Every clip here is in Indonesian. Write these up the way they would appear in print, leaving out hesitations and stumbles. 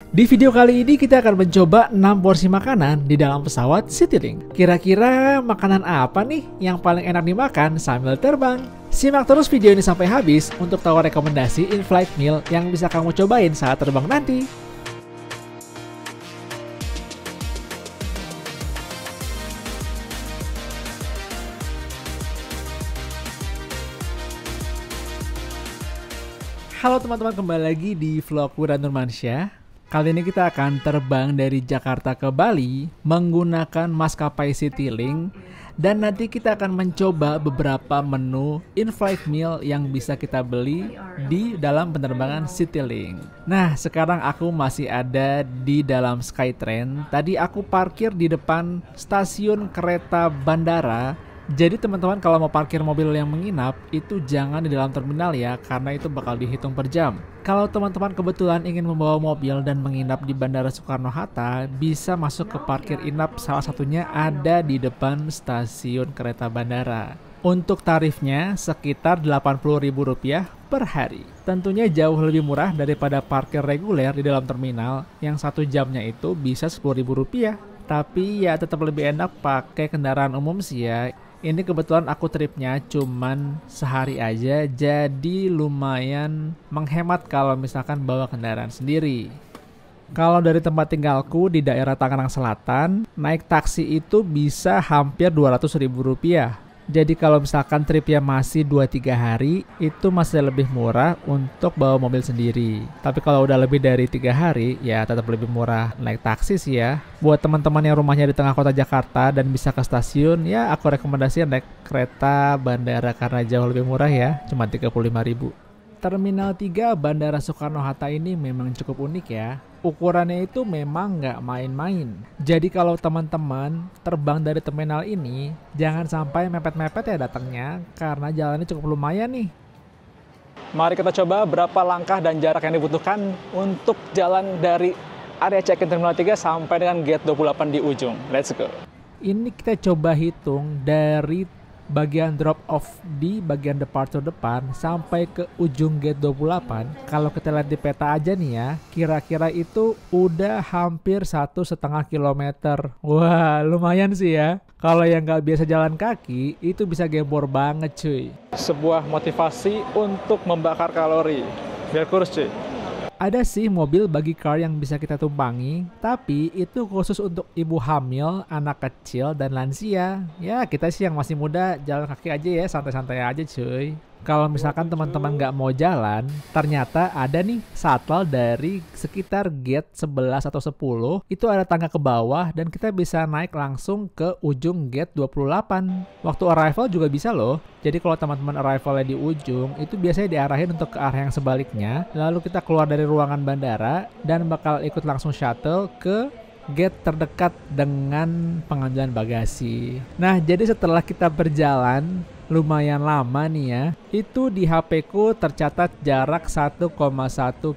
Di video kali ini kita akan mencoba 6 porsi makanan di dalam pesawat Citylink. Kira-kira makanan apa nih yang paling enak dimakan sambil terbang? Simak terus video ini sampai habis untuk tahu rekomendasi in-flight meal yang bisa kamu cobain saat terbang nanti. Halo teman-teman, kembali lagi di vlog Wira Nurmansyah. Kali ini kita akan terbang dari Jakarta ke Bali menggunakan maskapai Citylink. Dan nanti kita akan mencoba beberapa menu in-flight meal yang bisa kita beli di dalam penerbangan Citylink. Nah, sekarang aku masih ada di dalam Skytrain. Tadi aku parkir di depan stasiun kereta bandara. Jadi teman-teman kalau mau parkir mobil yang menginap itu jangan di dalam terminal ya, karena itu bakal dihitung per jam. Kalau teman-teman kebetulan ingin membawa mobil dan menginap di Bandara Soekarno-Hatta, bisa masuk ke parkir inap, salah satunya ada di depan stasiun kereta bandara. Untuk tarifnya sekitar Rp80.000 per hari. Tentunya jauh lebih murah daripada parkir reguler di dalam terminal yang 1 jamnya itu bisa Rp10.000. Tapi ya tetap lebih enak pakai kendaraan umum sih ya. Ini kebetulan aku tripnya cuman sehari aja, jadi lumayan menghemat kalau misalkan bawa kendaraan sendiri. Kalau dari tempat tinggalku di daerah Tangerang Selatan, naik taksi itu bisa hampir Rp200.000. Jadi kalau misalkan tripnya masih 2-3 hari, itu masih lebih murah untuk bawa mobil sendiri. Tapi kalau udah lebih dari 3 hari, ya tetap lebih murah naik taksi sih ya. Buat teman-teman yang rumahnya di tengah kota Jakarta dan bisa ke stasiun, ya aku rekomendasikan naik kereta bandara karena jauh lebih murah ya, cuma Rp35.000. Terminal 3 Bandara Soekarno-Hatta ini memang cukup unik ya. Ukurannya itu memang nggak main-main. Jadi kalau teman-teman terbang dari terminal ini, jangan sampai mepet-mepet ya datangnya, karena jalannya cukup lumayan nih. Mari kita coba berapa langkah dan jarak yang dibutuhkan untuk jalan dari area check-in Terminal 3 sampai dengan gate 28 di ujung. Let's go. Ini kita coba hitung dari bagian drop off di bagian departure depan sampai ke ujung gate 28. Kalau kita lihat di peta aja nih ya, kira-kira itu udah hampir 1,5 kilometer. Wah, lumayan sih ya. Kalau yang nggak biasa jalan kaki, itu bisa gembor banget cuy. Sebuah motivasi untuk membakar kalori. Biar kurus cuy. Ada sih mobil bagi car yang bisa kita tumpangi, tapi itu khusus untuk ibu hamil, anak kecil, dan lansia. Ya, kita sih yang masih muda jalan kaki aja ya, santai-santai aja cuy. Kalau misalkan teman-teman nggak mau jalan, ternyata ada nih shuttle dari sekitar gate 11 atau 10. Itu ada tangga ke bawah dan kita bisa naik langsung ke ujung gate 28. Waktu arrival juga bisa loh. Jadi kalau teman-teman arrivalnya di ujung, itu biasanya diarahin untuk ke arah yang sebaliknya. Lalu kita keluar dari ruangan bandara dan bakal ikut langsung shuttle ke gate terdekat dengan pengambilan bagasi. Nah, jadi setelah kita berjalan lumayan lama nih ya, itu di HP ku tercatat jarak 1,1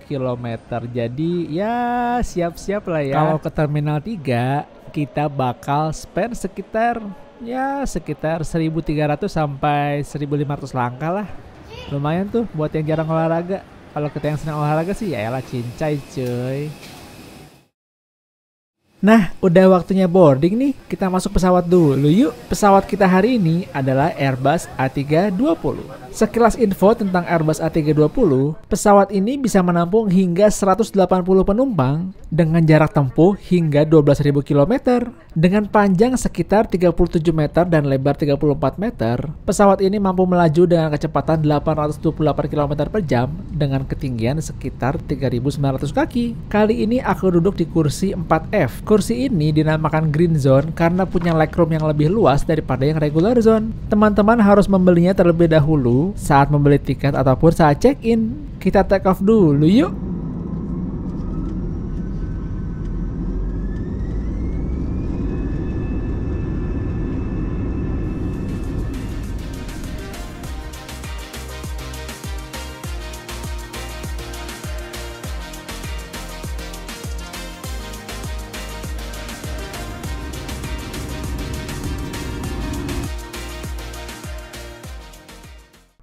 km. Jadi ya siap-siap lah ya. Kalau ke Terminal 3 kita bakal spend sekitar 1.300 sampai 1.500 langkah lah. Lumayan tuh buat yang jarang olahraga. Kalau kita yang senang olahraga sih ya elah cincai cuy. Nah, udah waktunya boarding nih. Kita masuk pesawat dulu yuk. Pesawat kita hari ini adalah Airbus A320. Sekilas info tentang Airbus A320, pesawat ini bisa menampung hingga 180 penumpang dengan jarak tempuh hingga 12.000 km. Dengan panjang sekitar 37 meter dan lebar 34 meter, pesawat ini mampu melaju dengan kecepatan 828 km per jam dengan ketinggian sekitar 3.900 kaki. Kali ini aku duduk di kursi 4F. Kursi ini dinamakan Green Zone karena punya legroom yang lebih luas daripada yang regular zone. Teman-teman harus membelinya terlebih dahulu saat membeli tiket ataupun saat check-in. Kita take off dulu yuk.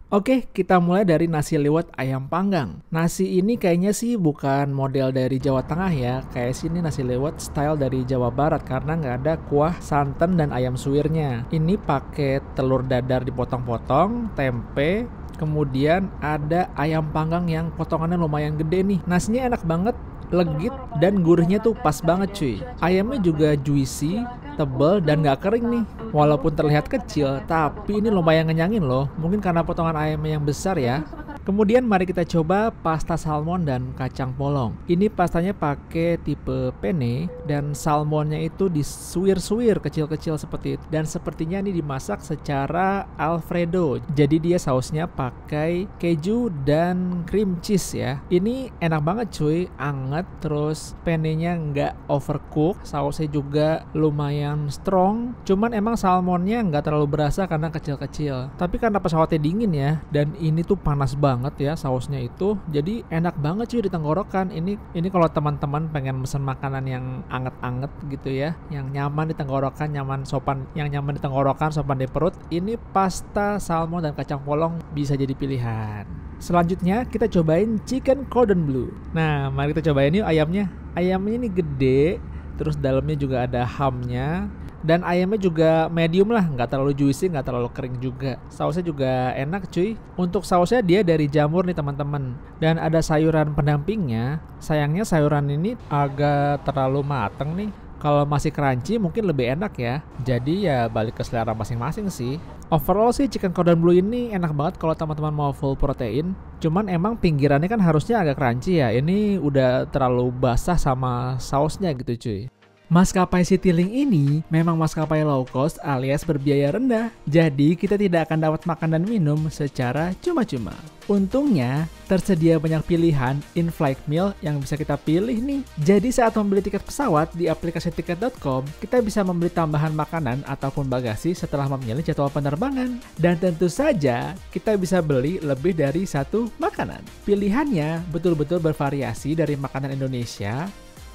Oke, kita mulai dari nasi liwet ayam panggang. Nasi ini kayaknya sih bukan model dari Jawa Tengah ya. Kayak sini nasi liwet style dari Jawa Barat karena nggak ada kuah santan dan ayam suwirnya. Ini pakai telur dadar dipotong-potong, tempe, kemudian ada ayam panggang yang potongannya lumayan gede nih. Nasinya enak banget, legit, dan gurihnya tuh pas banget cuy. Ayamnya juga juicy, tebel, dan gak kering nih. Walaupun terlihat kecil, tapi ini lumayan ngenyangin loh. Mungkin karena potongan ayamnya yang besar ya. Kemudian mari kita coba pasta salmon dan kacang polong. Ini pastanya pakai tipe penne dan salmonnya itu disuir-suir kecil-kecil seperti itu. Dan sepertinya ini dimasak secara Alfredo. Jadi dia sausnya pakai keju dan cream cheese ya. Ini enak banget cuy, anget, terus penne-nya nggak overcook. Sausnya juga lumayan strong. Cuman emang salmonnya nggak terlalu berasa karena kecil-kecil. Tapi karena pesawatnya dingin ya, dan ini tuh panas banget ya sausnya itu, jadi enak banget cuy di tenggorokan. Ini kalau teman-teman pengen mesen makanan yang anget-anget gitu ya, yang nyaman di tenggorokan, yang nyaman di tenggorokan, sopan di perut, ini pasta salmon dan kacang polong bisa jadi pilihan. Selanjutnya kita cobain chicken cordon bleu. Nah, mari kita cobain yuk ayamnya. Ayamnya ini gede, terus dalamnya juga ada hamnya. Dan ayamnya juga medium lah, nggak terlalu juicy, nggak terlalu kering juga. Sausnya juga enak cuy. Untuk sausnya dia dari jamur nih teman-teman. Dan ada sayuran pendampingnya. Sayangnya sayuran ini agak terlalu mateng nih. Kalau masih crunchy mungkin lebih enak ya. Jadi ya balik ke selera masing-masing sih. Overall sih chicken cordon bleu ini enak banget kalau teman-teman mau full protein. Cuman emang pinggirannya kan harusnya agak crunchy ya. Ini udah terlalu basah sama sausnya gitu cuy. Maskapai Citylink ini memang maskapai low cost alias berbiaya rendah. Jadi kita tidak akan dapat makan dan minum secara cuma-cuma. Untungnya tersedia banyak pilihan in-flight meal yang bisa kita pilih nih. Jadi saat membeli tiket pesawat di aplikasi tiket.com, kita bisa membeli tambahan makanan ataupun bagasi setelah memilih jadwal penerbangan. Dan tentu saja kita bisa beli lebih dari satu makanan. Pilihannya betul-betul bervariasi dari makanan Indonesia,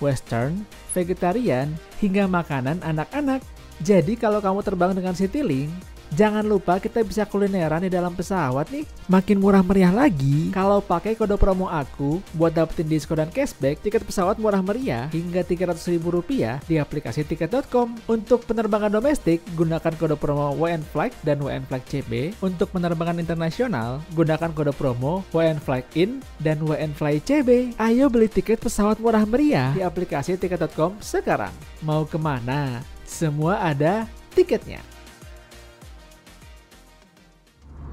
Western, vegetarian, hingga makanan anak-anak. Jadi kalau kamu terbang dengan Citylink, jangan lupa kita bisa kulineran di dalam pesawat nih. Makin murah meriah lagi kalau pakai kode promo aku buat dapetin diskon dan cashback tiket pesawat murah meriah hingga Rp300.000 di aplikasi tiket.com. Untuk penerbangan domestik, gunakan kode promo WNFlight dan WNFlightCB. Untuk penerbangan internasional, gunakan kode promo WNFlightIn dan WNFlightCB. Ayo beli tiket pesawat murah meriah di aplikasi tiket.com sekarang. Mau kemana? Semua ada tiketnya.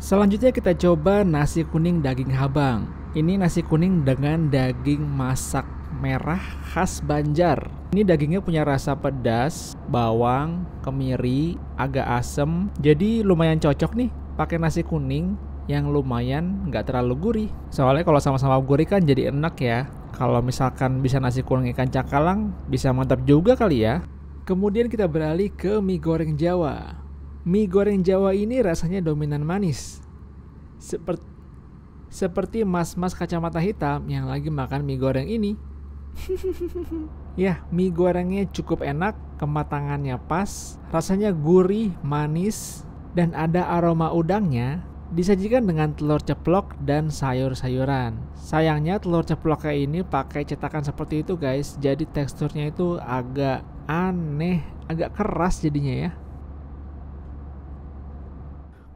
Selanjutnya kita coba nasi kuning daging habang. Ini nasi kuning dengan daging masak merah khas Banjar. Ini dagingnya punya rasa pedas, bawang, kemiri, agak asem. Jadi lumayan cocok nih pakai nasi kuning yang lumayan nggak terlalu gurih. Soalnya kalau sama-sama gurih kan jadi enak ya. Kalau misalkan bisa nasi kuning ikan cakalang, bisa mantap juga kali ya. Kemudian kita beralih ke mie goreng Jawa. Mie goreng Jawa ini rasanya dominan manis. Seperti mas-mas kacamata hitam yang lagi makan mie goreng ini. Ya, mie gorengnya cukup enak, kematangannya pas, rasanya gurih, manis, dan ada aroma udangnya. Disajikan dengan telur ceplok dan sayur-sayuran. Sayangnya telur ceploknya ini pakai cetakan seperti itu guys. Jadi teksturnya itu agak aneh, agak keras jadinya ya.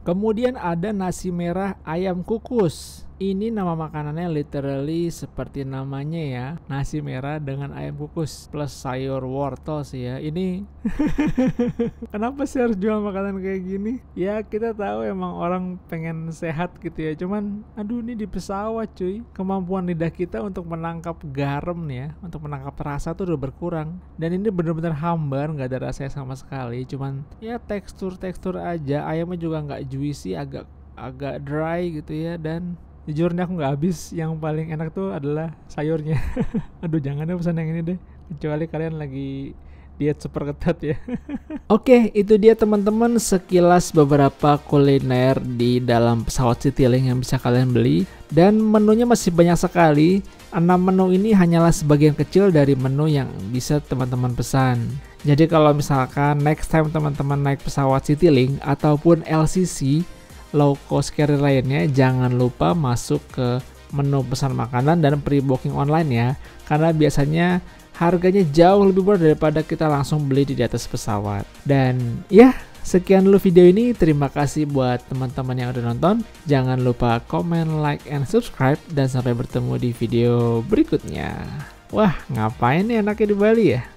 Kemudian ada nasi merah ayam kukus. Ini nama makanannya literally seperti namanya ya, nasi merah dengan ayam kukus plus sayur wortel sih ya. Ini kenapa sih harus jual makanan kayak gini? Ya kita tahu emang orang pengen sehat gitu ya, cuman aduh ini di pesawat cuy, kemampuan lidah kita untuk menangkap garam nih ya, untuk menangkap rasa tuh udah berkurang. Dan ini bener-bener hambar, nggak ada rasanya sama sekali, cuman ya tekstur aja. Ayamnya juga nggak juicy, agak dry gitu ya. Dan jujur nih aku nggak habis. Yang paling enak tuh adalah sayurnya. Aduh jangan deh pesan yang ini deh, kecuali kalian lagi diet super ketat ya. Oke, itu dia teman-teman sekilas beberapa kuliner di dalam pesawat Citylink yang bisa kalian beli. Dan menunya masih banyak sekali. 6 menu ini hanyalah sebagian kecil dari menu yang bisa teman-teman pesan. Jadi kalau misalkan next time teman-teman naik pesawat Citylink ataupun LCC, low cost carrier lainnya, jangan lupa masuk ke menu pesan makanan dan pre-booking online ya, karena biasanya harganya jauh lebih murah daripada kita langsung beli di atas pesawat. Dan ya, sekian dulu video ini. Terima kasih buat teman-teman yang udah nonton. Jangan lupa komen, like, and subscribe, dan sampai bertemu di video berikutnya. Wah, ngapain nih anaknya di Bali ya?